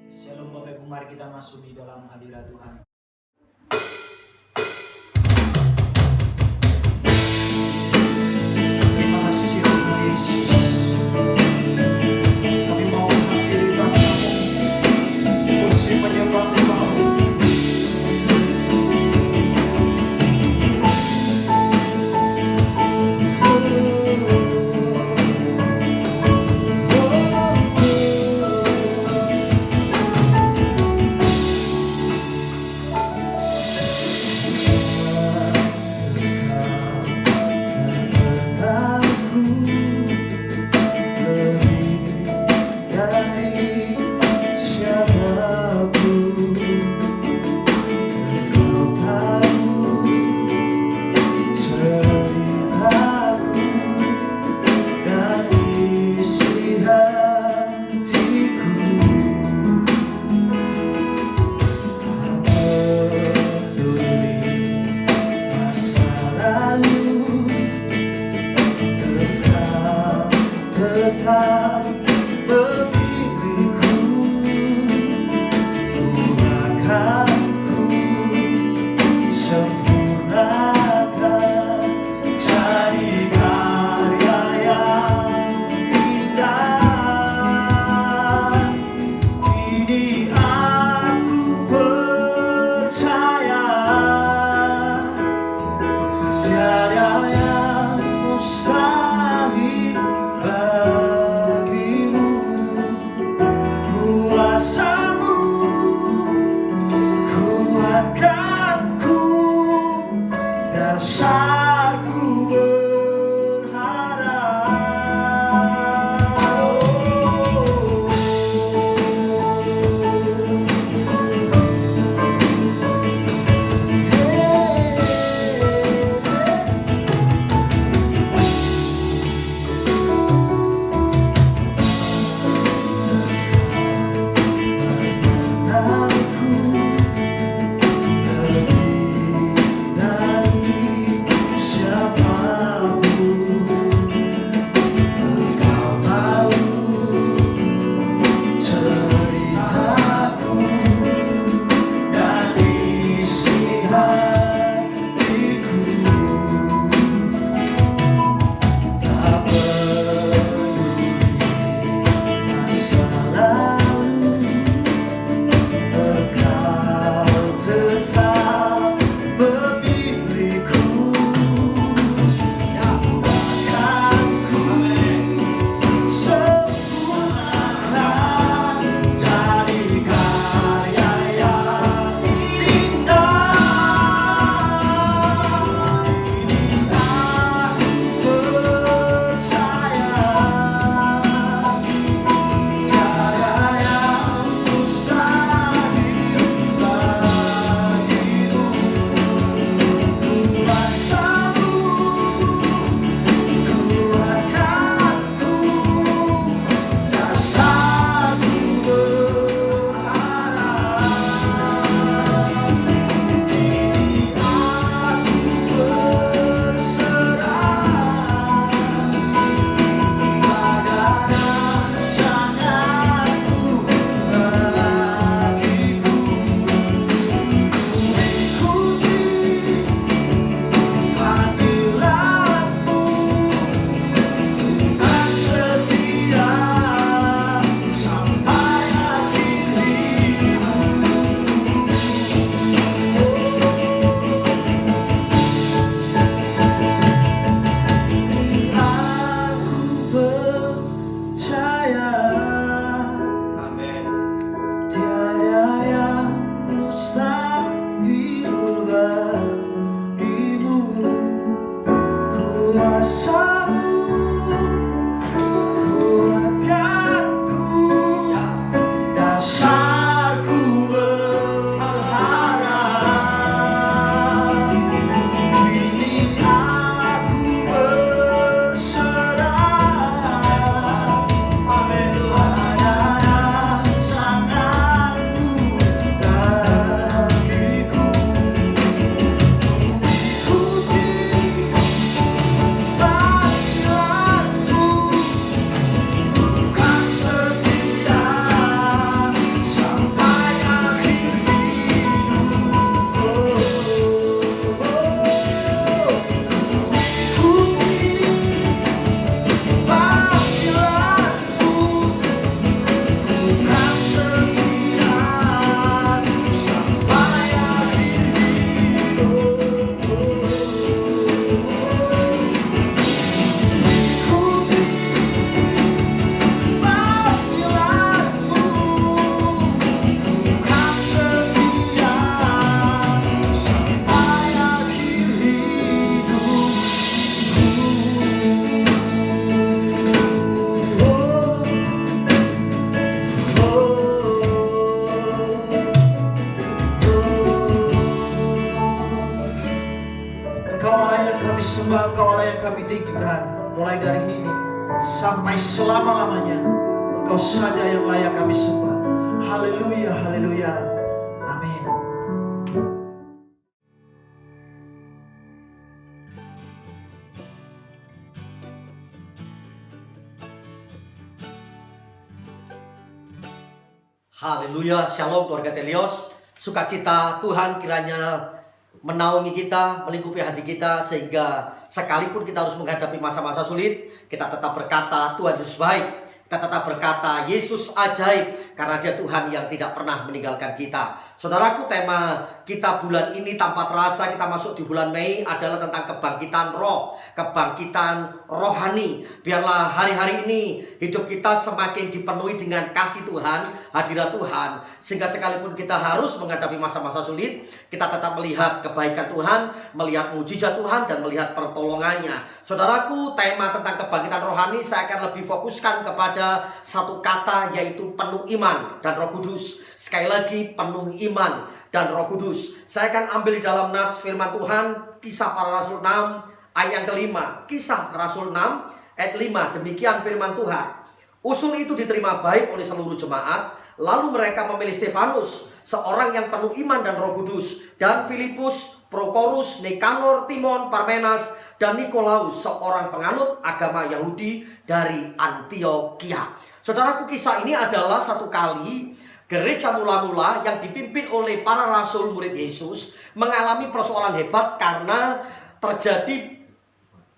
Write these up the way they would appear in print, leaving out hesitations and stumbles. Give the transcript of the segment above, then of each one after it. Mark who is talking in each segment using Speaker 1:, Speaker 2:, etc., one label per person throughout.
Speaker 1: Shalom Bapak Ibu, mari kita masuk di dalam hadirat Tuhan. Terima kasih Tuhan Yesus. Kami mau mengakhiri bangsa-Mu, puji penyembah Bapa-Mu. Tuhan Engkau Allah yang kami tinggikan, mulai dari ini sampai selama-lamanya. Engkau saja yang layak kami sembah. Haleluya, haleluya. Amin.
Speaker 2: Haleluya, shalom keluarga Telios. Sukacita Tuhan kiranya menaungi kita, melingkupi hati kita, sehingga sekalipun kita harus menghadapi masa-masa sulit, kita tetap berkata Tuhan Yesus baik. Kita tetap berkata Yesus ajaib, karena Dia Tuhan yang tidak pernah meninggalkan kita. Saudaraku, tema kita bulan ini tanpa terasa kita masuk di bulan Mei adalah tentang kebangkitan roh, kebangkitan rohani. Biarlah hari-hari ini hidup kita semakin dipenuhi dengan kasih Tuhan, hadirat Tuhan, sehingga sekalipun kita harus menghadapi masa-masa sulit, kita tetap melihat kebaikan Tuhan, melihat mujizat Tuhan, dan melihat pertolongannya. Saudaraku, tema tentang kebangkitan rohani saya akan lebih fokuskan kepada satu kata, yaitu penuh iman dan Roh Kudus. Sekali lagi, penuh iman dan Roh Kudus. Saya akan ambil di dalam nats firman Tuhan, Kisah Para Rasul 6 ayat yang kelima. Kisah Rasul 6 ayat 5. Demikian firman Tuhan. Usul itu diterima baik oleh seluruh jemaat. Lalu mereka memilih Stefanus, seorang yang penuh iman dan Roh Kudus, dan Filipus, Prokorus, Nikanor, Timon, Parmenas, dan Nikolaus, seorang penganut agama Yahudi dari Antioquia. Saudaraku, kisah ini adalah satu kali gereja mula-mula yang dipimpin oleh para rasul murid Yesus mengalami persoalan hebat karena terjadi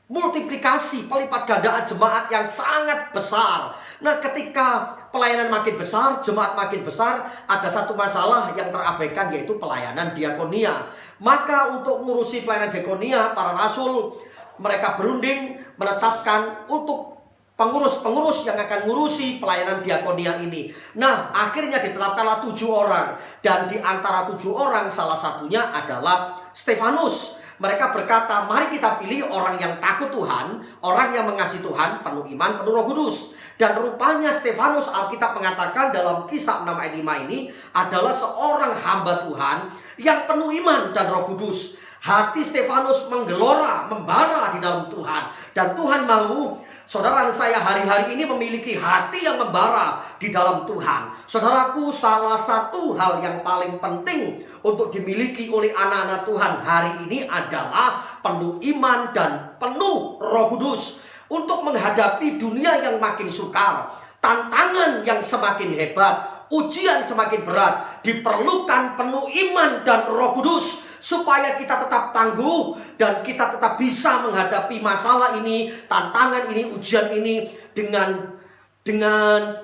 Speaker 2: multiplikasi, pelipat gandaan jemaat yang sangat besar. Nah, ketika pelayanan makin besar, jemaat makin besar, ada satu masalah yang terabaikan, yaitu pelayanan diakonia. Maka untuk mengurusi pelayanan diakonia, para rasul mereka berunding menetapkan untuk pengurus-pengurus yang akan ngurusi pelayanan diakonia ini. Nah, akhirnya ditetapkanlah 7 orang. Dan di antara 7 orang, salah satunya adalah Stefanus. Mereka berkata, mari kita pilih orang yang takut Tuhan, orang yang mengasihi Tuhan, penuh iman, penuh Roh Kudus. Dan rupanya Stefanus, Alkitab mengatakan dalam Kisah 6 ayat 5 ini, adalah seorang hamba Tuhan yang penuh iman dan Roh Kudus. Hati Stefanus menggelora, membara di dalam Tuhan. Dan Tuhan mau saudara dan saya hari-hari ini memiliki hati yang membara di dalam Tuhan. Saudaraku, salah satu hal yang paling penting untuk dimiliki oleh anak-anak Tuhan hari ini adalah penuh iman dan penuh Roh Kudus. Untuk menghadapi dunia yang makin sukar, tantangan yang semakin hebat, ujian semakin berat, diperlukan penuh iman dan Roh Kudus, supaya kita tetap tangguh dan kita tetap bisa menghadapi masalah ini, tantangan ini, ujian ini dengan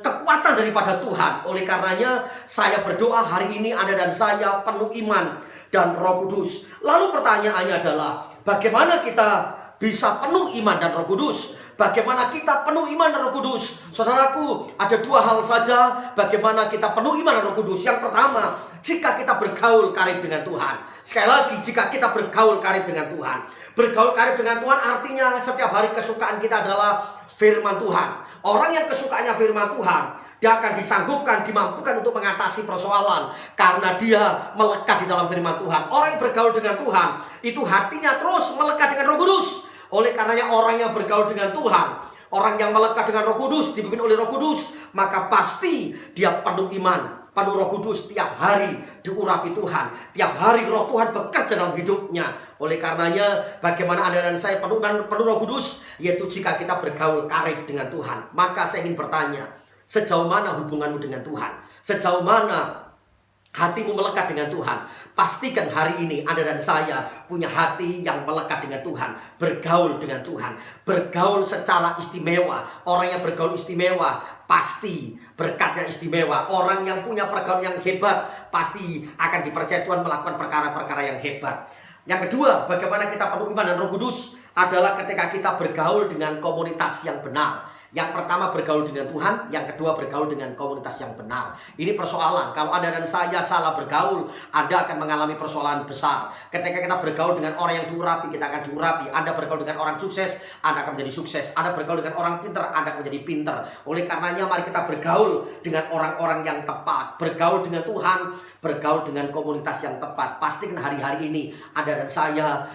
Speaker 2: kekuatan daripada Tuhan. Oleh karenanya saya berdoa hari ini Anda dan saya penuh iman dan Roh Kudus. Lalu pertanyaannya adalah, bagaimana kita bisa penuh iman dan Roh Kudus? Bagaimana kita penuh iman dan Roh Kudus? Saudaraku, ada 2 hal saja bagaimana kita penuh iman dan Roh Kudus. Yang pertama, jika kita bergaul karib dengan Tuhan. Sekali lagi, jika kita bergaul karib dengan Tuhan. Bergaul karib dengan Tuhan artinya setiap hari kesukaan kita adalah firman Tuhan. Orang yang kesukaannya firman Tuhan, dia akan disanggupkan, dimampukan untuk mengatasi persoalan karena dia melekat di dalam firman Tuhan. Orang yang bergaul dengan Tuhan, itu hatinya terus melekat dengan Roh Kudus. Oleh karenanya orang yang bergaul dengan Tuhan, orang yang melekat dengan Roh Kudus, dipimpin oleh Roh Kudus, maka pasti dia penuh iman, penuh Roh Kudus. Tiap hari diurapi Tuhan, tiap hari Roh Tuhan bekerja dalam hidupnya. Oleh karenanya bagaimana Anda dan saya penuh Roh Kudus? Yaitu jika kita bergaul karib dengan Tuhan. Maka saya ingin bertanya, sejauh mana hubunganmu dengan Tuhan? Sejauh mana hatimu melekat dengan Tuhan? Pastikan hari ini Anda dan saya punya hati yang melekat dengan Tuhan, bergaul dengan Tuhan, bergaul secara istimewa. Orang yang bergaul istimewa pasti berkatnya istimewa. Orang yang punya pergaulan yang hebat pasti akan dipercaya Tuhan melakukan perkara-perkara yang hebat. Yang kedua, bagaimana kita penuh iman dan Roh Kudus adalah ketika kita bergaul dengan komunitas yang benar. Yang pertama bergaul dengan Tuhan, yang kedua bergaul dengan komunitas yang benar. Ini persoalan. Kalau Anda dan saya salah bergaul, Anda akan mengalami persoalan besar. Ketika kita bergaul dengan orang yang diurapi, kita akan diurapi. Anda bergaul dengan orang sukses, Anda akan menjadi sukses. Anda bergaul dengan orang pintar, Anda akan menjadi pintar. Oleh karenanya mari kita bergaul dengan orang-orang yang tepat. Bergaul dengan Tuhan, bergaul dengan komunitas yang tepat. Pastikan hari-hari ini Anda dan saya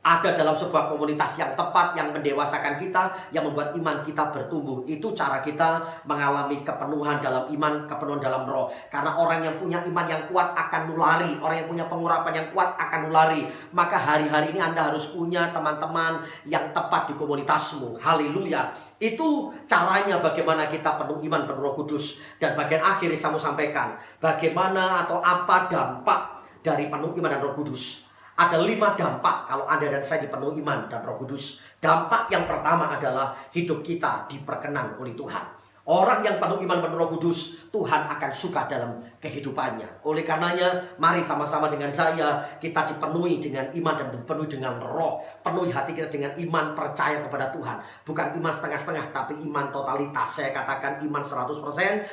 Speaker 2: ada dalam sebuah komunitas yang tepat, yang mendewasakan kita, yang membuat iman kita bertumbuh. Itu cara kita mengalami kepenuhan dalam iman, kepenuhan dalam roh. Karena orang yang punya iman yang kuat akan nulari, orang yang punya pengurapan yang kuat akan nulari. Maka hari-hari ini Anda harus punya teman-teman yang tepat di komunitasmu. Haleluya. Itu caranya bagaimana kita penuh iman, penuh Roh Kudus. Dan bagian akhir yang saya mau sampaikan, bagaimana atau apa dampak dari penuh iman dan Roh Kudus. Ada 5 dampak kalau Anda dan saya dipenuhi iman dan Roh Kudus. Dampak yang pertama adalah hidup kita diperkenan oleh Tuhan. Orang yang penuh iman dan Roh Kudus, Tuhan akan suka dalam kehidupannya. Oleh karenanya, mari sama-sama dengan saya kita dipenuhi dengan iman dan dipenuhi dengan roh. Penuhi hati kita dengan iman, percaya kepada Tuhan. Bukan iman setengah-setengah, tapi iman totalitas. Saya katakan iman 100%,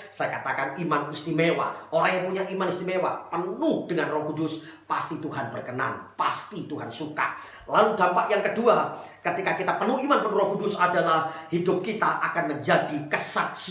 Speaker 2: saya katakan iman istimewa. Orang yang punya iman istimewa, penuh dengan Roh Kudus, pasti Tuhan berkenan, pasti Tuhan suka. Lalu dampak yang kedua, ketika kita penuh iman penuh Roh Kudus adalah hidup kita akan menjadi kesaksian.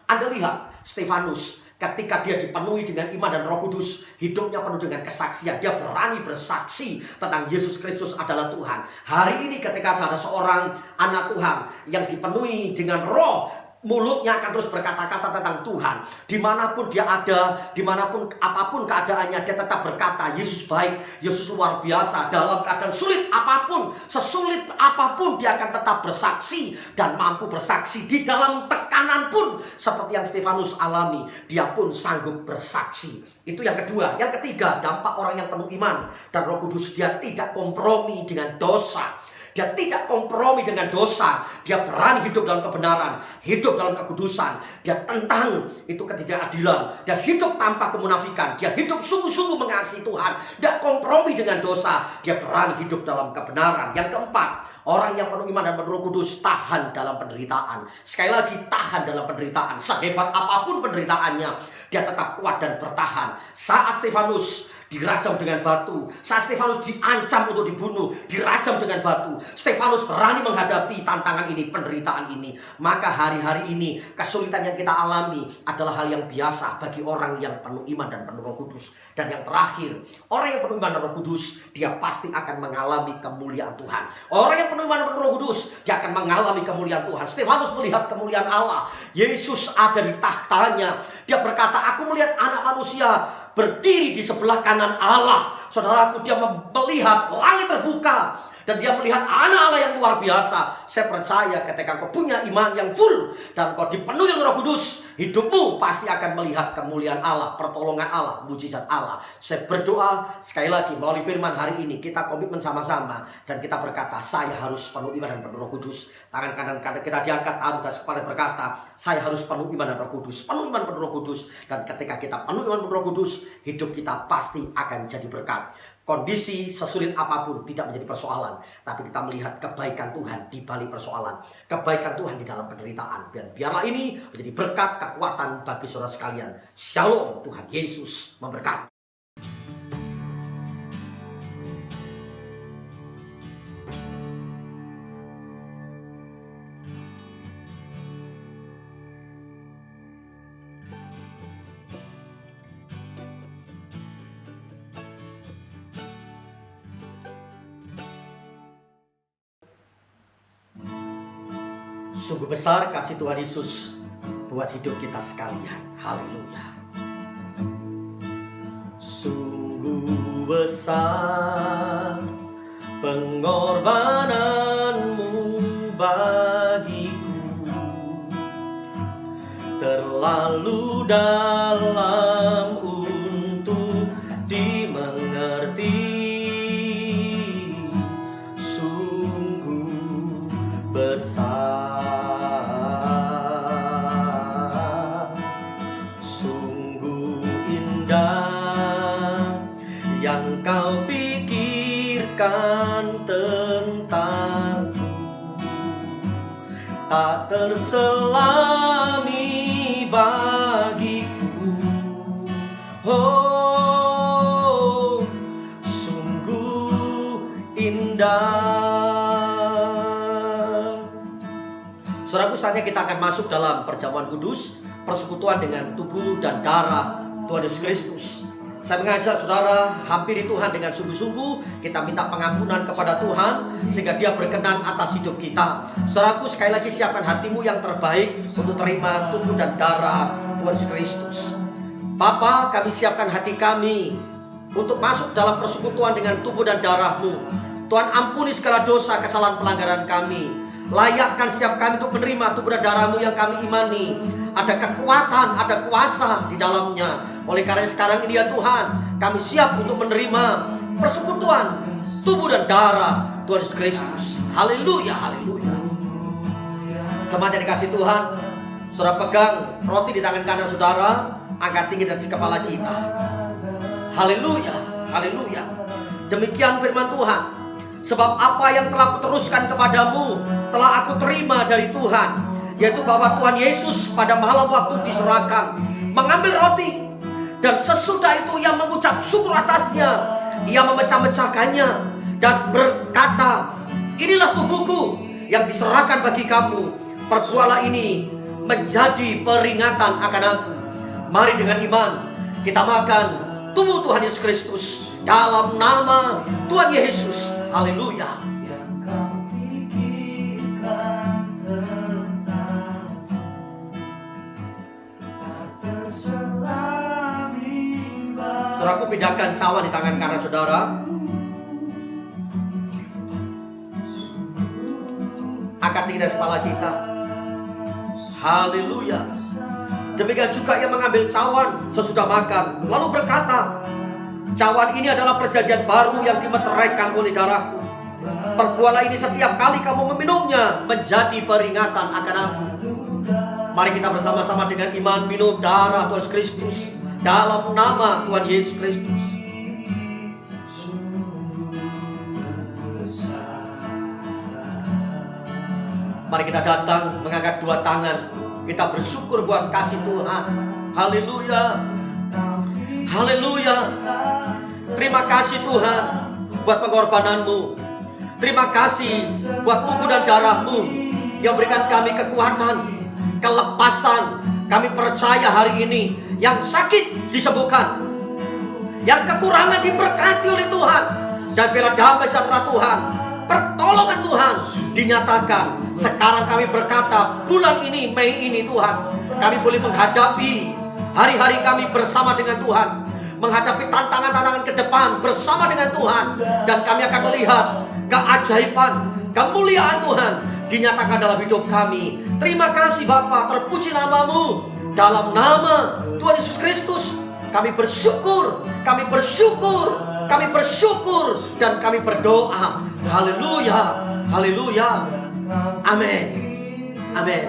Speaker 2: Anda lihat Stefanus, ketika dia dipenuhi dengan iman dan Roh Kudus, hidupnya penuh dengan kesaksian. Dia berani bersaksi tentang Yesus Kristus adalah Tuhan. Hari ini ketika ada seorang anak Tuhan yang dipenuhi dengan roh, mulutnya akan terus berkata-kata tentang Tuhan. Dimanapun dia ada, dimanapun apapun keadaannya, dia tetap berkata, Yesus baik, Yesus luar biasa. Dalam keadaan sulit apapun, sesulit apapun, dia akan tetap bersaksi dan mampu bersaksi. Di dalam tekanan pun, seperti yang Stefanus alami, dia pun sanggup bersaksi. Itu yang kedua. Yang ketiga, dampak orang yang penuh iman dan Roh Kudus, dia tidak kompromi dengan dosa. Dia tidak kompromi dengan dosa. Dia berani hidup dalam kebenaran, hidup dalam kekudusan. Dia tentang itu ketidakadilan. Dia hidup tanpa kemunafikan. Dia hidup sungguh-sungguh mengasihi Tuhan. Dia kompromi dengan dosa. Dia berani hidup dalam kebenaran. Yang keempat, orang yang penuh iman dan penuh Roh Kudus tahan dalam penderitaan. Sekali lagi, tahan dalam penderitaan. Sehebat apapun penderitaannya, dia tetap kuat dan bertahan. Saat Stefanus dirajam dengan batu, saat Stefanus diancam untuk dibunuh, dirajam dengan batu, Stefanus berani menghadapi tantangan ini, penderitaan ini. Maka hari-hari ini kesulitan yang kita alami adalah hal yang biasa bagi orang yang penuh iman dan penuh Roh Kudus. Dan yang terakhir, orang yang penuh iman dan Roh Kudus, dia pasti akan mengalami kemuliaan Tuhan. Orang yang penuh iman dan penuh Roh Kudus, dia akan mengalami kemuliaan Tuhan. Stefanus melihat kemuliaan Allah. Yesus ada di tahtanya. Dia berkata, aku melihat anak manusia berdiri di sebelah kanan Allah. Saudaraku, dia melihat langit terbuka. Dan dia melihat anak Allah yang luar biasa. Saya percaya ketika kau punya iman yang full dan kau dipenuhi oleh Roh Kudus, hidupmu pasti akan melihat kemuliaan Allah, pertolongan Allah, mujizat Allah. Saya berdoa sekali lagi melalui firman hari ini, kita komitmen sama-sama dan kita berkata, saya harus penuh iman dan penuh Roh Kudus. Tangan kanan kita diangkat, atas kepala berkata, saya harus penuh iman dan Roh Kudus, penuh iman penuh Roh Kudus. Dan ketika kita penuh iman penuh Roh Kudus, hidup kita pasti akan jadi berkat. Kondisi sesulit apapun tidak menjadi persoalan, tapi kita melihat kebaikan Tuhan di balik persoalan, kebaikan Tuhan di dalam penderitaan. Dan biarlah ini menjadi berkat, kekuatan bagi saudara sekalian. Shalom, Tuhan Yesus memberkati. Sungguh besar kasih Tuhan Yesus buat hidup kita sekalian. Haleluya. Sungguh besar pengorbananmu bagiku, terlalu dalam untuk dimengerti. Sungguh besar, yang kau pikirkan tentangku, tak terselami bagiku. Oh, sungguh indah. Saudaraku, saatnya kita akan masuk dalam perjamuan kudus, persekutuan dengan tubuh dan darah Tuhan Yesus Kristus. Saya mengajak saudara hampiri Tuhan dengan sungguh-sungguh. Kita minta pengampunan kepada Tuhan sehingga Dia berkenan atas hidup kita. Saudaraku, sekali lagi siapkan hatimu yang terbaik untuk terima tubuh dan darah Tuhan Yesus Kristus. Bapa, kami siapkan hati kami untuk masuk dalam persekutuan dengan tubuh dan darah-Mu. Tuhan, ampuni segala dosa, kesalahan, pelanggaran kami. Layakkan setiap kami untuk menerima tubuh dan darah-Mu yang kami imani. Ada kekuatan, ada kuasa di dalamnya. Oleh karena sekarang ini ya Tuhan, kami siap untuk menerima persekutuan tubuh dan darah Tuhan Yesus Kristus. Haleluya, haleluya. Jemaat yang dikasih Tuhan, saudara pegang roti di tangan kanan saudara, angkat tinggi dari kepala kita. Haleluya, haleluya. Demikian firman Tuhan. Sebab apa yang telah kuteruskan kepadamu telah aku terima dari Tuhan, yaitu bahwa Tuhan Yesus pada malam waktu diserahkan mengambil roti, dan sesudah itu Ia mengucap syukur atasnya. Ia memecah-mecahkannya dan berkata, inilah tubuhku yang diserahkan bagi kamu. Perbuatlah ini menjadi peringatan akan aku. Mari dengan iman kita makan tubuh Tuhan Yesus Kristus dalam nama Tuhan Yesus. Haleluya. Saudaraku, pindahkan cawan di tangan kanan saudara. Angkat tinggi dari kepala kita. Haleluya. Demikian juga Ia mengambil cawan sesudah makan, lalu berkata, cawan ini adalah perjanjian baru yang dimeteraikan oleh darahku. Perbuatlah ini setiap kali kamu meminumnya menjadi peringatan akan aku. Mari kita bersama-sama dengan iman minum darah Tuhan Yesus Kristus dalam nama Tuhan Yesus Kristus. Mari kita datang mengangkat dua tangan. Kita bersyukur buat kasih Tuhan. Haleluya. Haleluya. Terima kasih Tuhan buat pengorbananmu. Terima kasih buat tubuh dan darah-Mu yang berikan kami kekuatan, kelepasan. Kami percaya hari ini yang sakit disembuhkan, yang kekurangan diberkati oleh Tuhan, dan bila damai sejahtera Tuhan, pertolongan Tuhan dinyatakan. Sekarang kami berkata, bulan ini, Mei ini Tuhan, kami boleh menghadapi hari-hari kami bersama dengan Tuhan, menghadapi tantangan-tantangan ke depan bersama dengan Tuhan, dan kami akan melihat keajaiban, kemuliaan Tuhan dinyatakan dalam hidup kami. Terima kasih Bapa, terpuji nama-Mu. Dalam nama Tuhan Yesus Kristus kami bersyukur, kami bersyukur, kami bersyukur, dan kami berdoa. Haleluya, haleluya. Amin, amin.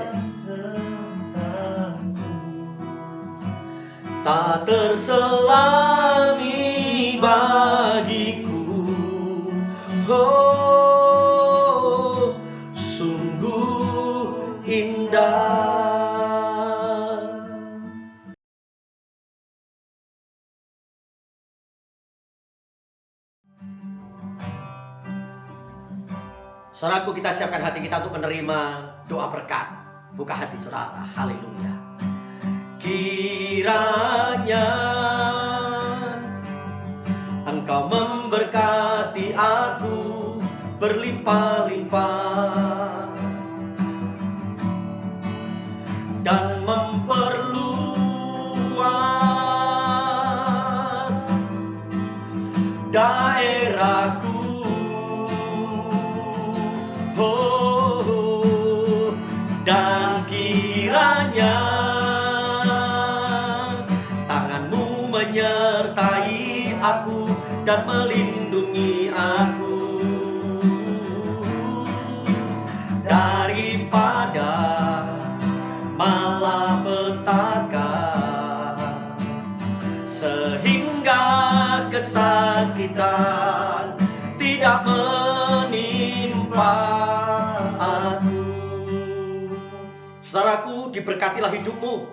Speaker 2: Tak terselami bagiku, oh, sungguh indah. Saudaraku, kita siapkan hati kita untuk menerima doa berkat. Buka hati saudara. Haleluya. Kiranya Engkau memberkati aku berlimpah-limpah dan memperluas daerahku. Dan kiranya tangan-Mu menyertai aku dan melindungi aku daripada malapetaka, sehingga kesakitan tidak menimpa aku. Saudaraku, diberkatilah hidupmu,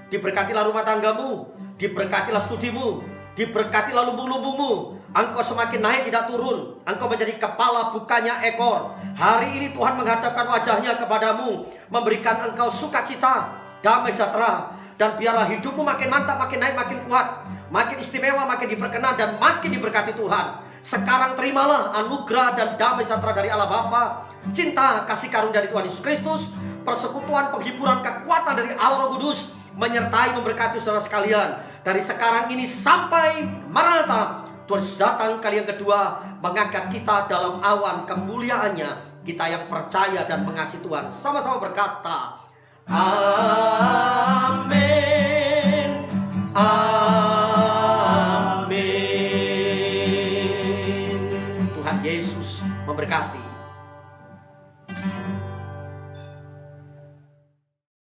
Speaker 2: diberkatilah rumah tanggamu, diberkatilah studimu, diberkatilah lumbung-lumbungmu. Engkau semakin naik tidak turun, engkau menjadi kepala bukannya ekor. Hari ini Tuhan menghadapkan wajahnya kepadamu, memberikan engkau sukacita, damai sejahtera. Dan biarlah hidupmu makin mantap, makin naik, makin kuat, makin istimewa, makin diperkenan, dan makin diberkati Tuhan. Sekarang terimalah anugerah dan damai sejahtera dari Allah Bapa, cinta kasih karunia dari Tuhan Yesus Kristus, persekutuan, penghiburan, kekuatan dari Allah Roh Kudus menyertai memberkati saudara sekalian dari sekarang ini sampai Maranatha. Tuhan Yesus datang kali yang kedua, mengangkat kita dalam awan kemuliaannya. Kita yang percaya dan mengasihi Tuhan sama-sama berkata, amin, amin. Tuhan Yesus memberkati.